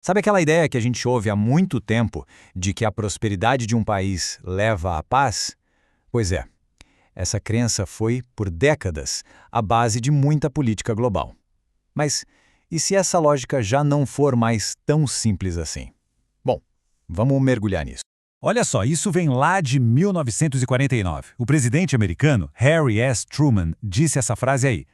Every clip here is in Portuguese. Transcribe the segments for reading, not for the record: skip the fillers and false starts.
Sabe aquela ideia que a gente ouve há muito tempo de que a prosperidade de um país leva à paz? Pois é, essa crença foi, por décadas, a base de muita política global. Mas e se essa lógica já não for mais tão simples assim? Bom, vamos mergulhar nisso. Olha só, isso vem lá de 1949. O presidente americano Harry S. Truman disse essa frase aí.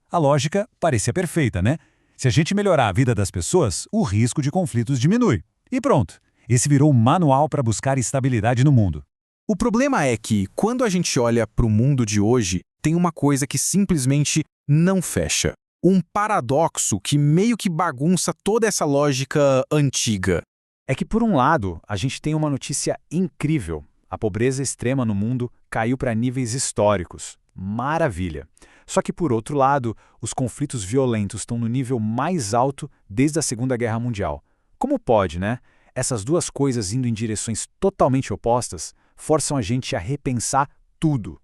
A lógica parecia perfeita, né? Se a gente melhorar a vida das pessoas, o risco de conflitos diminui. E pronto, esse virou um manual para buscar estabilidade no mundo. O problema é que, quando a gente olha para o mundo de hoje, tem uma coisa que simplesmente não fecha. Um paradoxo que meio que bagunça toda essa lógica antiga. É que, por um lado, a gente tem uma notícia incrível. A pobreza extrema no mundo caiu para níveis históricos. Maravilha! Só que, por outro lado, os conflitos violentos estão no nível mais alto desde a Segunda Guerra Mundial. Como pode, né? Essas duas coisas indo em direções totalmente opostas forçam a gente a repensar tudo.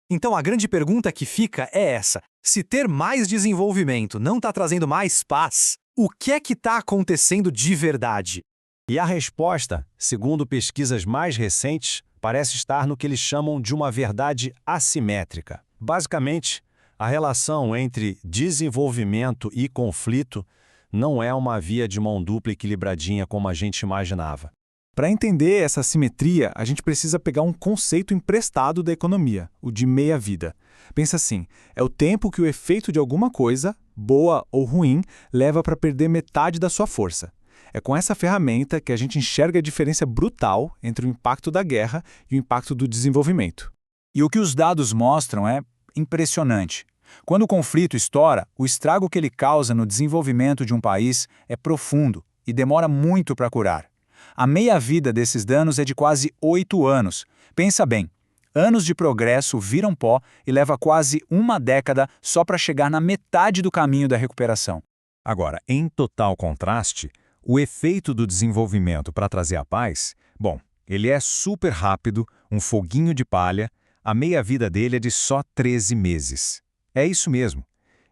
Então a grande pergunta que fica é essa: se ter mais desenvolvimento não está trazendo mais paz, o que é que está acontecendo de verdade? E a resposta, segundo pesquisas mais recentes, parece estar no que eles chamam de uma verdade assimétrica. Basicamente, a relação entre desenvolvimento e conflito não é uma via de mão dupla equilibradinha como a gente imaginava. Para entender essa assimetria, a gente precisa pegar um conceito emprestado da economia, o de meia-vida. Pensa assim, é o tempo que o efeito de alguma coisa, boa ou ruim, leva para perder metade da sua força. É com essa ferramenta que a gente enxerga a diferença brutal entre o impacto da guerra e o impacto do desenvolvimento. E o que os dados mostram é impressionante. Quando o conflito estoura, o estrago que ele causa no desenvolvimento de um país é profundo e demora muito para curar. A meia-vida desses danos é de quase 8 anos. Pensa bem, anos de progresso viram pó e leva quase uma década só para chegar na metade do caminho da recuperação. Agora, em total contraste, o efeito do desenvolvimento para trazer a paz, bom, ele é super rápido, um foguinho de palha, a meia-vida dele é de só 13 meses. É isso mesmo.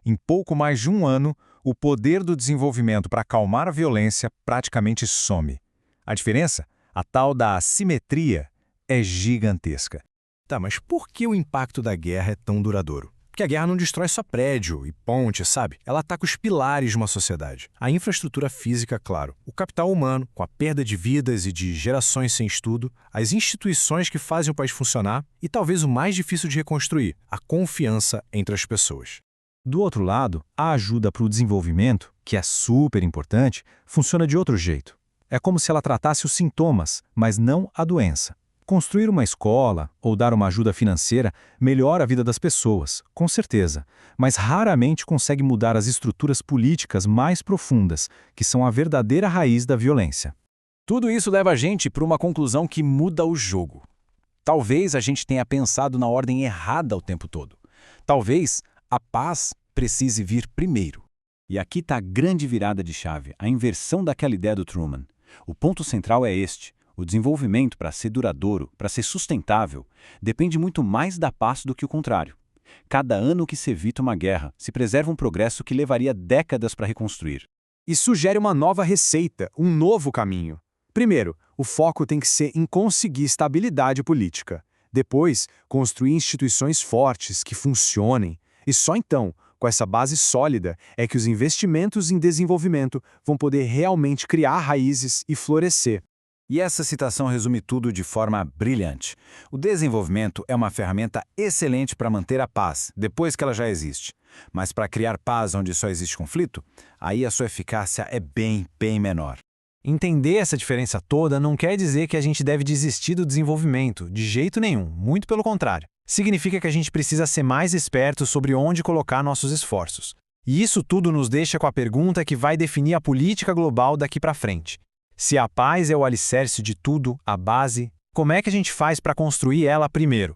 Em pouco mais de um ano, o poder do desenvolvimento para acalmar a violência praticamente some. A diferença? A tal da assimetria é gigantesca. Tá, mas por que o impacto da guerra é tão duradouro? Porque a guerra não destrói só prédio e ponte, sabe? Ela ataca os pilares de uma sociedade. A infraestrutura física, claro. O capital humano, com a perda de vidas e de gerações sem estudo. As instituições que fazem o país funcionar. E talvez o mais difícil de reconstruir, a confiança entre as pessoas. Do outro lado, a ajuda para o desenvolvimento, que é super importante, funciona de outro jeito. É como se ela tratasse os sintomas, mas não a doença. Construir uma escola ou dar uma ajuda financeira melhora a vida das pessoas, com certeza, mas raramente consegue mudar as estruturas políticas mais profundas, que são a verdadeira raiz da violência. Tudo isso leva a gente para uma conclusão que muda o jogo. Talvez a gente tenha pensado na ordem errada o tempo todo. Talvez a paz precise vir primeiro. E aqui está a grande virada de chave, a inversão daquela ideia do Truman. O ponto central é este. O desenvolvimento, para ser duradouro, para ser sustentável, depende muito mais da paz do que o contrário. Cada ano que se evita uma guerra, se preserva um progresso que levaria décadas para reconstruir. E sugere uma nova receita, um novo caminho. Primeiro, o foco tem que ser em conseguir estabilidade política. Depois, construir instituições fortes, que funcionem. E só então, com essa base sólida, é que os investimentos em desenvolvimento vão poder realmente criar raízes e florescer. E essa citação resume tudo de forma brilhante. O desenvolvimento é uma ferramenta excelente para manter a paz, depois que ela já existe. Mas para criar paz onde só existe conflito, aí a sua eficácia é bem menor. Entender essa diferença toda não quer dizer que a gente deve desistir do desenvolvimento, de jeito nenhum, muito pelo contrário. Significa que a gente precisa ser mais esperto sobre onde colocar nossos esforços. E isso tudo nos deixa com a pergunta que vai definir a política global daqui para frente. Se a paz é o alicerce de tudo, a base, como é que a gente faz para construir ela primeiro?